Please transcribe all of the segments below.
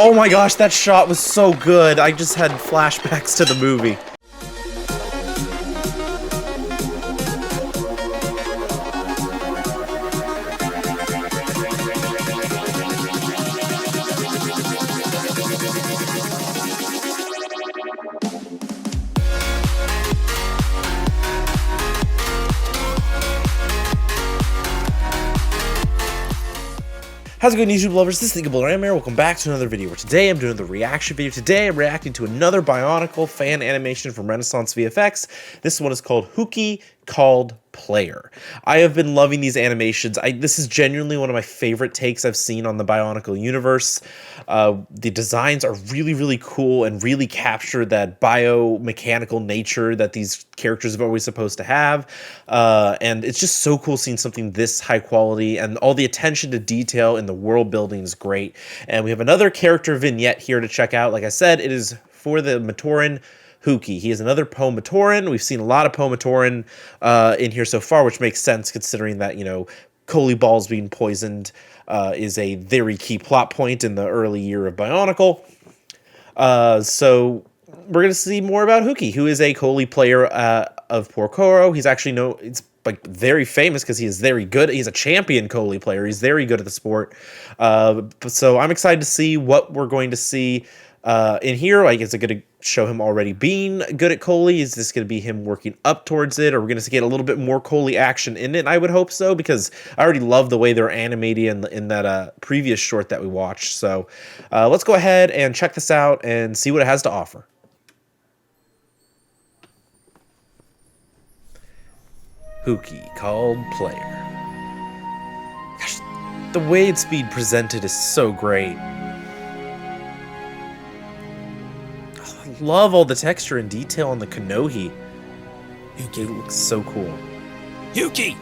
Oh my gosh, that shot was so good. I just had flashbacks to the movie. How's it going, YouTube lovers? This is Thinkable Ram here. Welcome back to another video where today I'm doing the reaction video. Today I'm reacting to another Bionicle fan animation from RenaissanceVFX. This one is called Hewkii, called Player. I have been loving these animations. This is genuinely one of my favorite takes I've seen on the Bionicle universe. The designs are really cool and really capture that biomechanical nature that these characters are always supposed to have. And it's just so cool seeing something this high quality, and all the attention to detail in the world building is great. And we have another character vignette here to check out. Like I said, it is for the Matoran Hewkii. He is another Po-Matoran. We've seen a lot of Po-Matoran in here so far, which makes sense considering that, you know, Kolhii balls being poisoned is a very key plot point in the early year of Bionicle. So we're going to see more about Hewkii, who is a Kolhii player of Po-Koro. He's actually it's like very famous because he is very good. He's a champion Kolhii player. He's very good at the sport. So I'm excited to see what we're going to see in here. Like, is it going to show him already being good at Kolhii? Is this going to be him working up towards it? Or we're going to get a little bit more Kolhii action in it? I would hope so, because I already love the way they're animating in that previous short that we watched. So let's go ahead and check this out and see what it has to offer. Hewkii, called Player. Gosh, the way it's being presented is so great. Love all the texture and detail on the Kolhii. It looks so cool. Hewkii!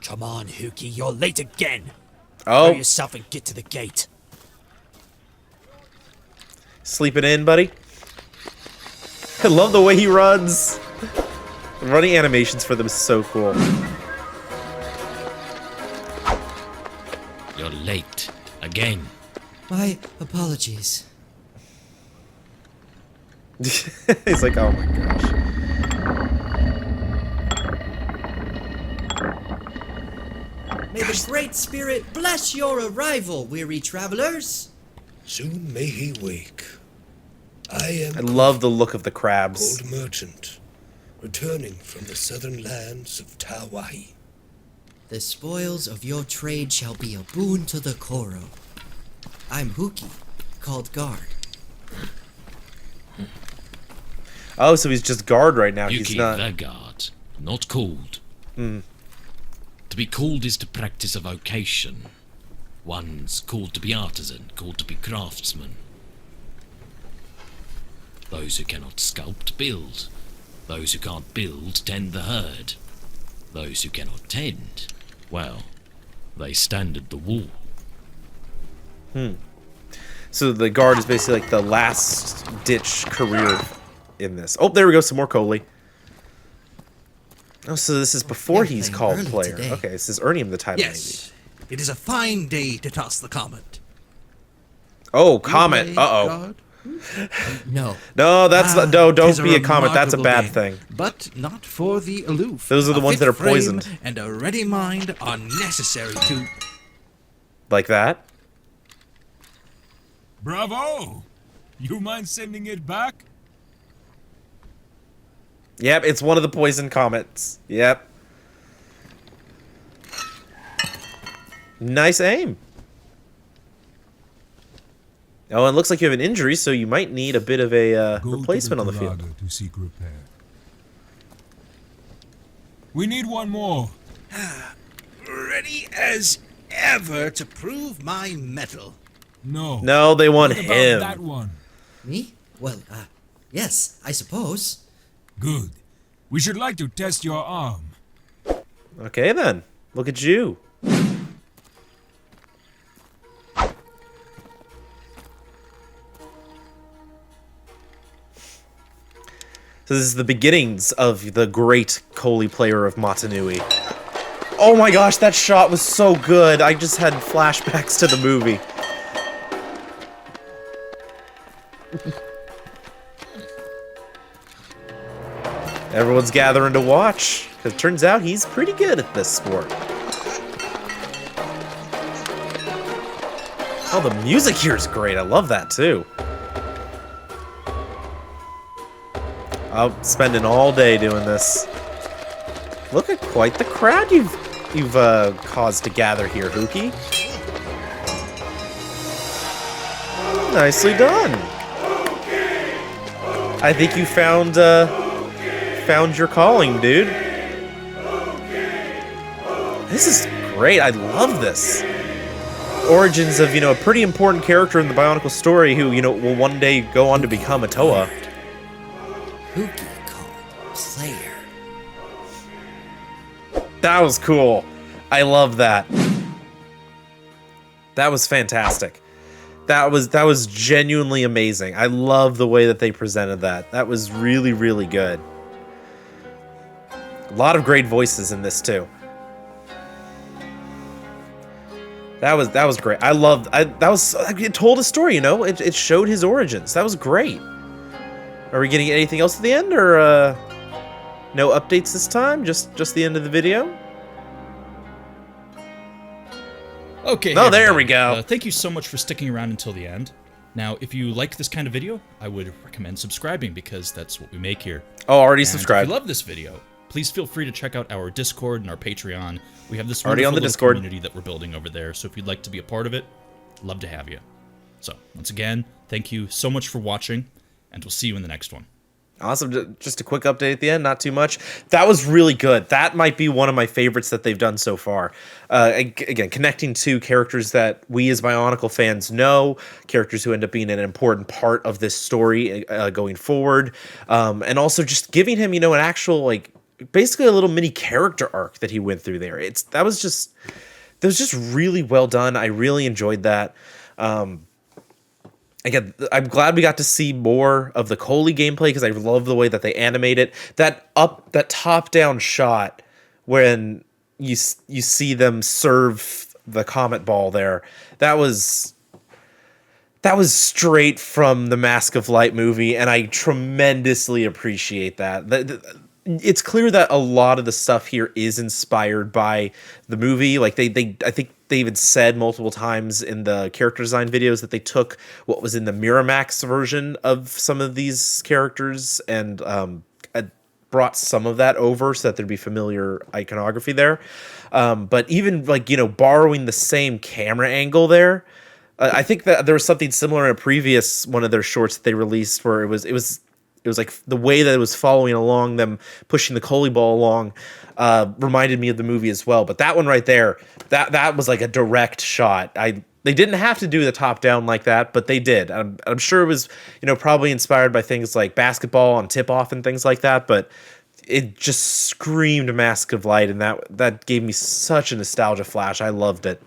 Come on, Hewkii, you're late again. Oh. Throw yourself and get to the gate. Sleeping in, buddy? I love the way he runs. The running animations for them is so cool. You're late again. My apologies. He's like, oh my gosh. May the Great Spirit bless your arrival, weary travelers. Soon may he wake. I love the look of the crabs. Old merchant, returning from the southern lands of Po-Wahi. The spoils of your trade shall be a boon to the Koro. I'm Hewkii, called Guard. Oh, so he's just guard right now. Hewkii, he's not the guard, not called. Hmm. To be called is to practice a vocation. One's called to be artisan, called to be craftsman. Those who cannot sculpt, build. Those who can't build, tend the herd. Those who cannot tend, well, they stand at the wall. So the guard is basically like the last ditch career in this. Oh, there we go. Some more Kolhii. Oh, so this is before he's called Player. Today. Okay, this is earning him the title. Yes, it is a fine day to toss the comet. Maybe. Oh, comet. Uh-oh. No. No, that's not, no, don't be a comet. That's a remarkable bad game, thing. But not for the aloof. Those are the A ones fit that are frame poisoned. And a ready mind are necessary to... Like that? Bravo! You mind sending it back? Yep, it's one of the poison comets. Yep. Nice aim. Oh, and it looks like you have an injury, so you might need a bit of a replacement on the field. To seek repair. We need one more. Ready as ever to prove my mettle. No. No, they want What about him. that one? Me? Well, yes, I suppose. Good. We should like to test your arm. Okay, then. Look at you. So this is the beginnings of the great Kolhii player of Mata Nui. Oh my gosh, that shot was so good. I just had flashbacks to the movie. Everyone's gathering to watch, because it turns out he's pretty good at this sport. Oh, the music here is great. I love that, too. I'm spending all day doing this. Look at quite the crowd you've caused to gather here, Hewkii. Nicely done. I think you found your calling, dude. This is great. I love this. Origins of, a pretty important character in the Bionicle story who, will one day go on to become a Toa. Hewkii called player. That was cool. I love that. That was fantastic. That was genuinely amazing. I love the way that they presented that. That was really, really good. A lot of great voices in this too. That was great. It told a story, It showed his origins. That was great. Are we getting anything else at the end, or no updates this time? Just the end of the video? Okay. Oh, there we go. Thank you so much for sticking around until the end. Now, if you like this kind of video, I would recommend subscribing because that's what we make here. Oh, already And subscribed. If you love this video, please feel free to check out our Discord and our Patreon. We have this Already on the wonderful Discord community that we're building over there. So if you'd like to be a part of it, love to have you. So once again, thank you so much for watching, and we'll see you in the next one. Awesome. Just a quick update at the end, not too much. That was really good. That might be one of my favorites that they've done so far. Again, connecting to characters that we as Bionicle fans know, characters who end up being an important part of this story going forward, and also just giving him, an actual, basically a little mini character arc that he went through there. That was just really well done. I really enjoyed that. Again, I'm glad we got to see more of the Kolhii gameplay because I love the way that they animate it. That top-down shot when you see them serve the comet ball there, that was straight from the Mask of Light movie, and I tremendously appreciate that. It's clear that a lot of the stuff here is inspired by the movie. I think they even said multiple times in the character design videos that they took what was in the Miramax version of some of these characters and brought some of that over so that there'd be familiar iconography there. But even borrowing the same camera angle there, I think that there was something similar in a previous one of their shorts that they released where it was like the way that it was following along, them pushing the Kolhii ball along, reminded me of the movie as well. But that one right there, that was like a direct shot. They didn't have to do the top down like that, but they did. I'm sure it was, probably inspired by things like basketball on tip off and things like that. But it just screamed Mask of Light, and that gave me such a nostalgia flash. I loved it.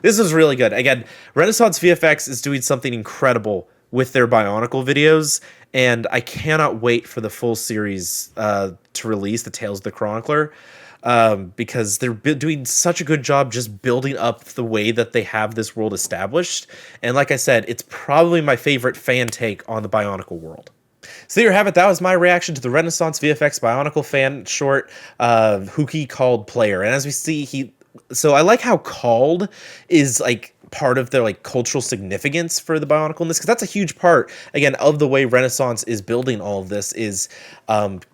This was really good. Again, Renaissance VFX is doing something incredible with their Bionicle videos, and I cannot wait for the full series to release, the Tales of the Chronicler, because they're doing such a good job just building up the way that they have this world established. And like I said, it's probably my favorite fan take on the Bionicle world. So there you have it. That was my reaction to the Renaissance VFX Bionicle fan short, Hewkii called Player. And as we see, so I like how called is part of their cultural significance for the Bionicle in this, because that's a huge part again of the way Renaissance is building all of this, is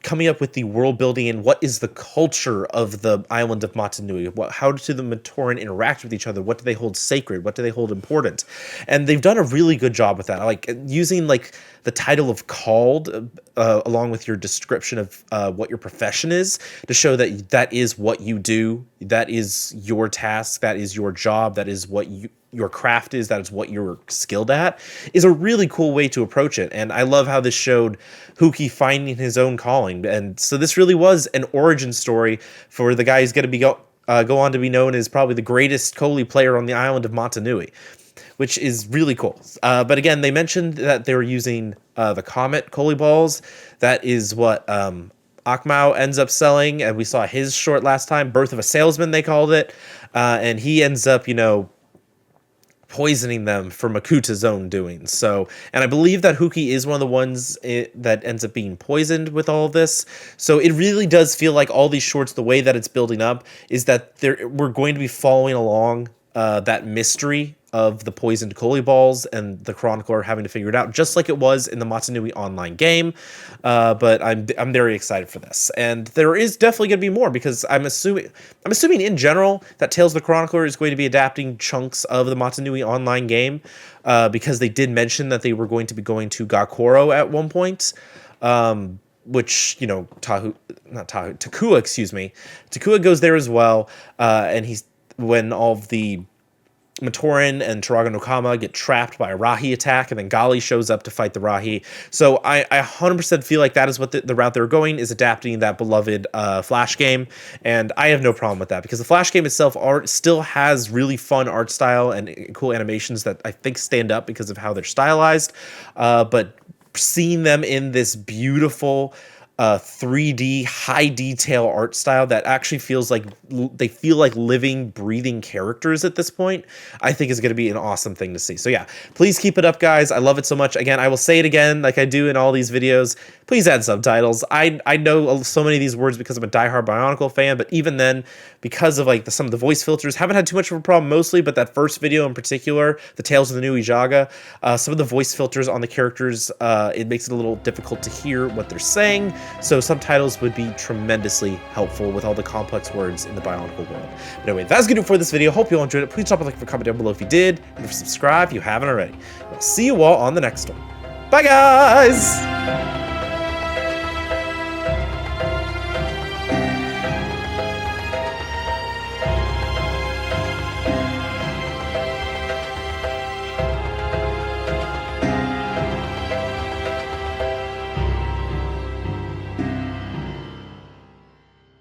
coming up with the world building and what is the culture of the island of Mata Nui. How do the Matoran interact with each other? What do they hold sacred? What do they hold important? And they've done a really good job with that. I like using the title of called along with your description of what your profession is to show that that is what you do, that is your task, that is your job, that is what your craft is, that is what you're skilled at, is a really cool way to approach it. And I love how this showed Hewkii finding his own calling. And so this really was an origin story for the guy who's going to go on to be known as probably the greatest Kolhii player on the island of Mata Nui, which is really cool. But again, they mentioned that they were using the Comet Kolhii balls. That is what Akmao ends up selling, and we saw his short last time, Birth of a Salesman, they called it. And he ends up, you know, poisoning them for Makuta's own doing. So, and I believe that Hewkii is one of the ones that ends up being poisoned with all of this. So it really does feel like all these shorts, the way that it's building up, is that we're going to be following along that mystery of the poisoned Kolhii balls and the chronicler having to figure it out, just like it was in the Mata Nui online game. But I'm very excited for this, and there is definitely going to be more, because I'm assuming in general that Tales of the Chronicler is going to be adapting chunks of the Mata Nui online game, because they did mention that they were going to be going to Gakoro at one point. Which, you know, Takua, excuse me. Takua goes there as well, and when all of the Matoran and Turaga no Kama get trapped by a Rahi attack, and then Gali shows up to fight the Rahi. So I 100% feel like that is what the route they're going, is adapting that beloved Flash game, and I have no problem with that, because the Flash game itself still has really fun art style and cool animations that I think stand up because of how they're stylized, but seeing them in this beautiful 3D high detail art style that actually feels like they feel like living, breathing characters at this point, I think is going to be an awesome thing to see. So yeah, please keep it up, guys. I love it so much. Again, I will say it again like I do in all these videos. Please add subtitles. I know so many of these words because I'm a diehard Bionicle fan, but even then, because of like some of the voice filters, haven't had too much of a problem mostly, but that first video in particular, the Tales of the New Ijaga, some of the voice filters on the characters, it makes it a little difficult to hear what they're saying. So subtitles would be tremendously helpful with all the complex words in the Bionicle world. But anyway, that's going to do it for this video. Hope you all enjoyed it. Please drop a like or comment down below if you did, and subscribe if you haven't already. I'll see you all on the next one. Bye, guys!